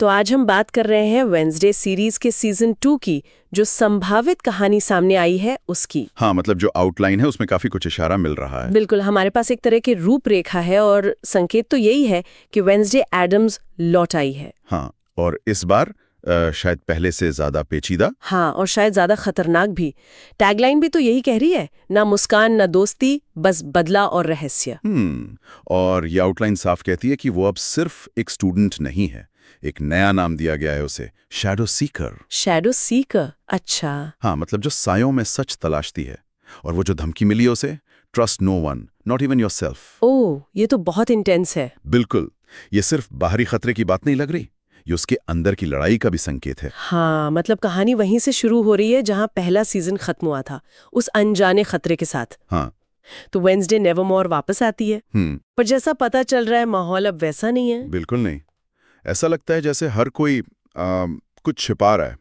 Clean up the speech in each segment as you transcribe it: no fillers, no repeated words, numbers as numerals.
तो आज हम बात कर रहे हैं वेंसडे सीरीज के सीजन 2 की, जो संभावित कहानी सामने आई है उसकी। हाँ, मतलब जो आउटलाइन है उसमें काफी कुछ इशारा मिल रहा है। बिल्कुल, हमारे पास एक तरह की रूपरेखा है और संकेत तो यही है कि वेंसडे एडम्स लौट आई है। हाँ, और इस बार शायद पहले से ज्यादा पेचीदा। हाँ, और शायद ज्यादा खतरनाक भी। टैगलाइन भी तो यही कह रही है, ना मुस्कान ना दोस्ती, बस बदला और रहस्य। और ये आउटलाइन साफ कहती है कि वो अब सिर्फ एक स्टूडेंट नहीं है, एक नया नाम दिया गया है उसे, शैडो सीकर। शैडो सीकर, अच्छा। हाँ, मतलब जो सायों में सच तलाशती है। और वो जो धमकी मिली है उसे, trust no one, not even yourself. Oh, ये तो बहुत इंटेंस है। बिल्कुल, ये सिर्फ बाहरी खतरे की बात नहीं लग रही, ये उसके अंदर की लड़ाई का भी संकेत है। हाँ, मतलब कहानी वहीं से शुरू हो रही है जहां पहला सीजन खत्म हुआ था, उस अनजाने खतरे के साथ। हाँ, तो वेंसडे नेवरमोर वापस आती है। पर जैसा पता चल रहा है माहौल अब वैसा नहीं है। बिल्कुल नहीं। ऐसा लगता है जैसे हर कोई कुछ छिपा रहा है,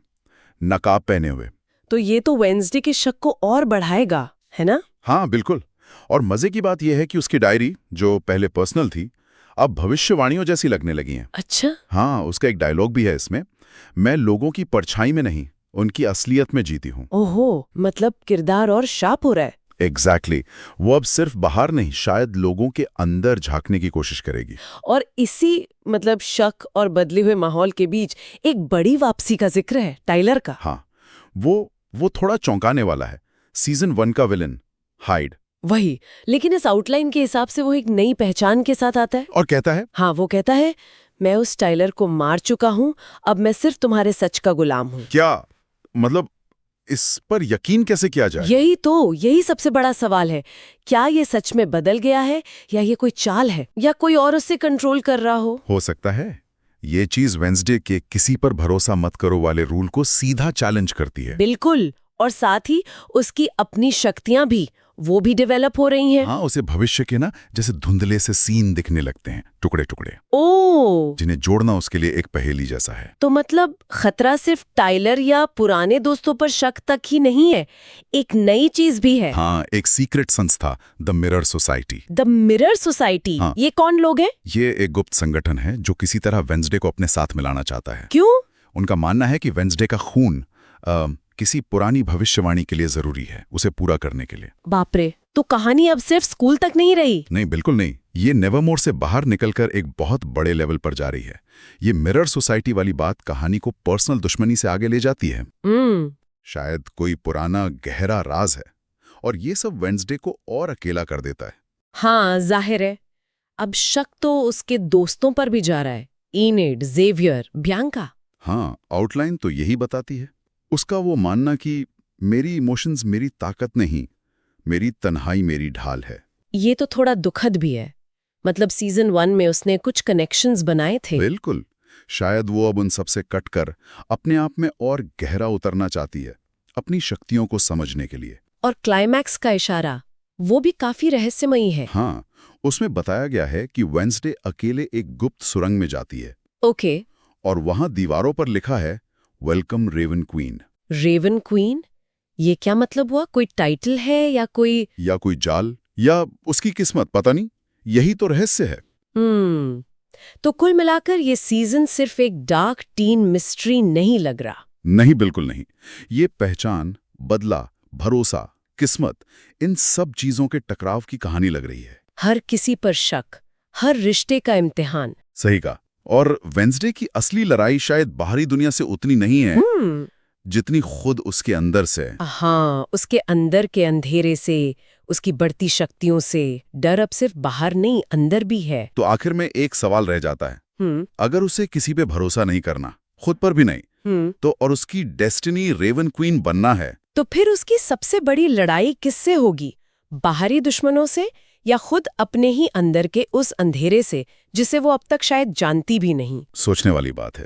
नकाब पहने हुए। तो ये तो वेंसडे के शक को और बढ़ाएगा, है ना? हाँ, बिल्कुल। और मजे की बात यह है कि उसकी डायरी, जो पहले पर्सनल थी, अब भविष्यवाणियों जैसी लगने लगी हैं। अच्छा। हाँ, उसका एक डायलॉग भी है इसमें, मैं लोगों की परछाई में नहीं, उनकी असलियत में जीती हूँ। ओहो, मतलब किरदार और शार्प हो रहा है। एग्जैक्टली। वो अब सिर्फ बाहर नहीं, शायद लोगों के अंदर झांकने की कोशिश करेगी। और इसी मतलब शक और बदले हुए माहौल के बीच एक बड़ी वापसी का जिक्र है, टाइलर का। हाँ, वो थोड़ा चौंकाने वाला है। सीजन 1 का विलन, हाइड। वही, लेकिन इस आउटलाइन के हिसाब से वो एक नई पहचान के साथ आता है। और कहता है, हाँ, वो कहता है, मैं उस टाइलर को मार चुका हूँ, अब मैं सिर्फ तुम्हारे सच का गुलाम हूँ। क्या मतलब, इस पर यकीन कैसे किया जाए? यही सबसे बड़ा सवाल है। क्या ये सच में बदल गया है, या ये कोई चाल है, या कोई और उससे कंट्रोल कर रहा हो सकता है ये चीज वेंसडे के किसी पर भरोसा मत करो वाले रूल को सीधा चैलेंज करती है। बिल्कुल, और साथ ही उसकी अपनी शक्तियां भी, वो भी डेवलप हो रही हैं। हाँ, उसे भविष्य के ना जैसे धुंधले से सीन दिखने लगते हैं, टुकड़े टुकड़े, जिन्हें जोड़ना उसके लिए एक पहेली जैसा है। तो मतलब खतरा सिर्फ टाइलर या पुराने दोस्तों पर शक तक ही नहीं है, एक नई चीज भी है। हाँ, एक सीक्रेट संस्था, the mirror society. The mirror society. हाँ। ये कौन लोग हैं? ये एक गुप्त संगठन है जो किसी तरह वेंसडे को अपने साथ मिलाना चाहता है। क्यों? उनका मानना है कि वेंसडे का खून किसी पुरानी भविष्यवाणी के लिए जरूरी है, उसे पूरा करने के लिए। बाप रे, तो कहानी अब सिर्फ स्कूल तक नहीं रही। नहीं, बिल्कुल नहीं। ये नेवरमोर से बाहर निकलकर एक बहुत बड़े लेवल पर जा रही है। ये मिरर सोसाइटी वाली बात कहानी को पर्सनल दुश्मनी से आगे ले जाती है। शायद कोई पुराना गहरा राज है, और ये सब वेंसडे को और अकेला कर देता है। हाँ, जाहिर है। अब शक तो उसके दोस्तों पर भी जा रहा है, इनेड, जेवियर, बियांका। हाँ, आउटलाइन तो यही बताती है। उसका वो मानना कि मेरी इमोशंस मेरी ताकत नहीं, मेरी तन्हाई मेरी ढाल है। ये तो थोड़ा दुखद भी है। मतलब सीजन 1 में उसने कुछ कनेक्शंस बनाए थे। बिल्कुल। शायद वो अब उन सबसे कटकर अपने आप में और गहरा उतरना चाहती है, अपनी शक्तियों को समझने के लिए। और क्लाइमैक्स का इशारा, वो भी काफी रहस्यमयी है। हाँ, उसमें बताया गया है कि वेंसडे अकेले एक गुप्त सुरंग में जाती है। ओके। और वहां दीवारों पर लिखा है, welcome Raven Queen. Raven Queen? ये क्या मतलब हुआ? कोई टाइटल है या कोई जाल, या उसकी किस्मत, पता नहीं। यही तो रहस्य है। तो कुल मिलाकर ये सीजन सिर्फ एक डार्क टीन मिस्ट्री नहीं लग रहा। नहीं, बिल्कुल नहीं। ये पहचान, बदला, भरोसा, किस्मत, इन सब चीजों के टकराव की कहानी लग रही है। हर किसी पर शक, हर रिश्ते का इम्तिहान। सही कहा। और वेंसडे की असली लड़ाई शायद बाहरी दुनिया से उतनी नहीं है जितनी खुद उसके अंदर से। हाँ, उसके अंदर के अंधेरे से, उसकी बढ़ती शक्तियों से। डर अब सिर्फ बाहर नहीं, अंदर भी है। तो आखिर में एक सवाल रह जाता है, अगर उसे किसी पे भरोसा नहीं करना, खुद पर भी नहीं, तो और उसकी डेस्टिनी रेवन क्वीन बनना है, तो फिर उसकी सबसे बड़ी लड़ाई किससे होगी? बाहरी दुश्मनों से, या खुद अपने ही अंदर के उस अंधेरे से जिसे वो अब तक शायद जानती भी नहीं? सोचने वाली बात है।